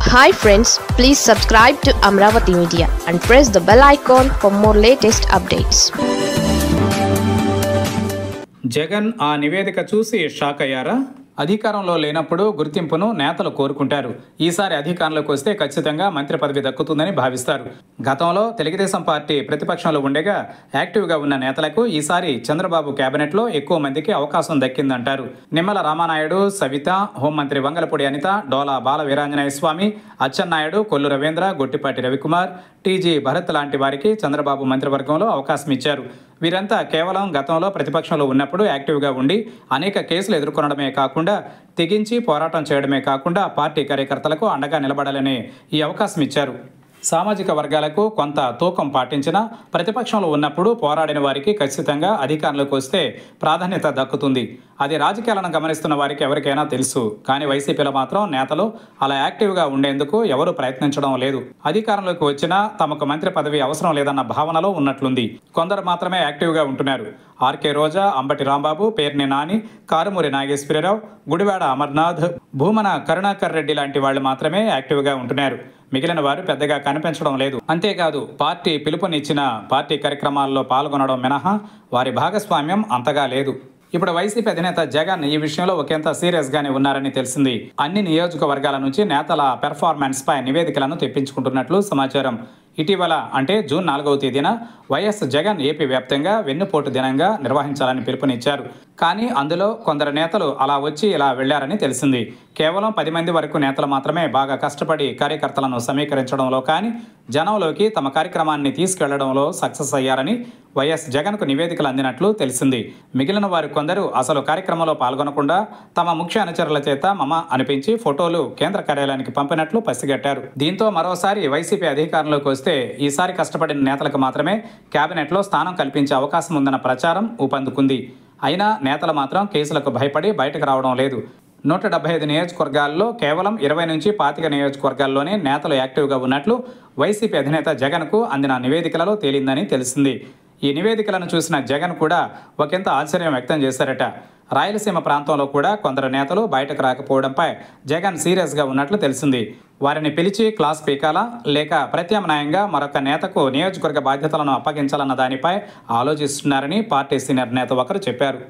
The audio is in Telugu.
Hi friends, please subscribe to Amravati Media and press the bell icon for more latest updates. Jagan ఆ నివేదిక చూసి షాక్ అయ్యారా? అధికారంలో లేనప్పుడు గుర్తింపును నేతలు కోరుకుంటారు. ఈసారి అధికారంలోకి వస్తే ఖచ్చితంగా మంత్రి పదవి దక్కుతుందని భావిస్తారు. గతంలో తెలుగుదేశం పార్టీ ప్రతిపక్షంలో ఉండగా యాక్టివ్గా ఉన్న నేతలకు ఈసారి చంద్రబాబు కేబినెట్లో ఎక్కువ మందికి అవకాశం దక్కిందంటారు. నిమ్మల రామానాయుడు, సవిత, హోంమంత్రి వంగలపూడి అనిత, డోలా బాల వీరాంజనేయ స్వామి, అచ్చెన్నాయుడు, కొల్లు రవీంద్ర, గొట్టిపాటి రవికుమార్, టీజీ భరత్ లాంటి వారికి చంద్రబాబు మంత్రివర్గంలో అవకాశం ఇచ్చారు. వీరంతా కేవలం గతంలో ప్రతిపక్షంలో ఉన్నప్పుడు యాక్టివ్గా ఉండి అనేక కేసులు ఎదుర్కొనడమే కాకుండా తెగించి పోరాటం చేయడమే కాకుండా పార్టీ కార్యకర్తలకు అండగా నిలబడాలని ఈ అవకాశం ఇచ్చారు. సామాజిక వర్గాలకు కొంత తూకం పాటించినా ప్రతిపక్షంలో ఉన్నప్పుడు పోరాడిన వారికి ఖచ్చితంగా అధికారంలోకి వస్తే ప్రాధాన్యత దక్కుతుంది. అది రాజకీయాలను గమనిస్తున్న వారికి ఎవరికైనా తెలుసు. కానీ వైసీపీలో మాత్రం నేతలు అలా యాక్టివ్గా ఉండేందుకు ఎవరూ ప్రయత్నించడం లేదు. అధికారంలోకి వచ్చినా తమకు మంత్రి పదవి అవసరం లేదన్న భావనలో ఉన్నట్లుంది. కొందరు మాత్రమే యాక్టివ్గా ఉంటున్నారు. ఆర్కే రోజా, అంబటి రాంబాబు, పేర్ని నాని, కారుమూరి నాగేశ్వరరావు, గుడివాడ అమర్నాథ్, భూమన కరుణాకర్ రెడ్డి లాంటి వాళ్ళు మాత్రమే యాక్టివ్గా ఉంటున్నారు. మిగిలిన వారు పెద్దగా కనిపించడం లేదు. అంతేకాదు పార్టీ పిలుపునిచ్చిన పార్టీ కార్యక్రమాల్లో పాల్గొనడం మినహా వారి భాగస్వామ్యం అంతగా లేదు. ఇప్పుడు వైసీపీ అధినేత జగన్ ఈ విషయంలో ఒకంత సీరియస్ గానే ఉన్నారని తెలిసింది. అన్ని నియోజకవర్గాల నుంచి నేతల పెర్ఫార్మెన్స్ పై నివేదికలను తెప్పించుకుంటున్నట్లు సమాచారం. ఇటీవల అంటే జూన్ 4వ తేదీన వైఎస్ జగన్ ఏపీ వ్యాప్తంగా వెన్నుపోటు దినంగా నిర్వహించాలని పిలుపునిచ్చారు. కానీ అందులో కొందరు నేతలు అలా వచ్చి ఇలా వెళ్లారని తెలిసింది. కేవలం 10 మంది వరకు నేతలు మాత్రమే బాగా కష్టపడి కార్యకర్తలను సమీకరించడంలో కానీ జనంలోకి తమ కార్యక్రమాన్ని తీసుకెళ్లడంలో సక్సెస్ అయ్యారని వైఎస్ జగన్కు నివేదికలు అందినట్లు తెలిసింది. మిగిలిన వారు కొందరు అసలు కార్యక్రమంలో పాల్గొనకుండా తమ ముఖ్య అనుచరుల చేత మమ అనిపించి ఫోటోలు కేంద్ర కార్యాలయానికి పంపినట్లు పసిగట్టారు. దీంతో మరోసారి వైసీపీ అధికారంలోకి వస్తే ఈసారి కష్టపడిన నేతలకు మాత్రమే కేబినెట్లో స్థానం కల్పించే అవకాశం ఉందన్న ప్రచారం ఊపందుకుంది. అయినా నేతలు మాత్రం కేసులకు భయపడి బయటకు రావడం లేదు. 175 నియోజకవర్గాల్లో కేవలం 20 నుంచి 25 నియోజకవర్గాల్లోనే నేతలు యాక్టివ్గా ఉన్నట్లు వైసీపీ అధినేత జగన్కు అందిన నివేదికలలో తేలిందని తెలిసింది. ఈ నివేదికలను చూసిన జగన్ కూడా ఒకంత ఆశ్చర్యం వ్యక్తం చేశారట. రాయలసీమ ప్రాంతంలో కూడా కొందరు నేతలు బయటకు రాకపోవడంపై జగన్ సీరియస్గా ఉన్నట్లు తెలిసింది. వారిని పిలిచి క్లాస్ పీకాలా లేక ప్రత్యామ్నాయంగా మరొక నేతకు నియోజకవర్గ బాధ్యతలను అప్పగించాలన్న దానిపై ఆలోచిస్తున్నారని పార్టీ సీనియర్ నేత ఒకరు చెప్పారు.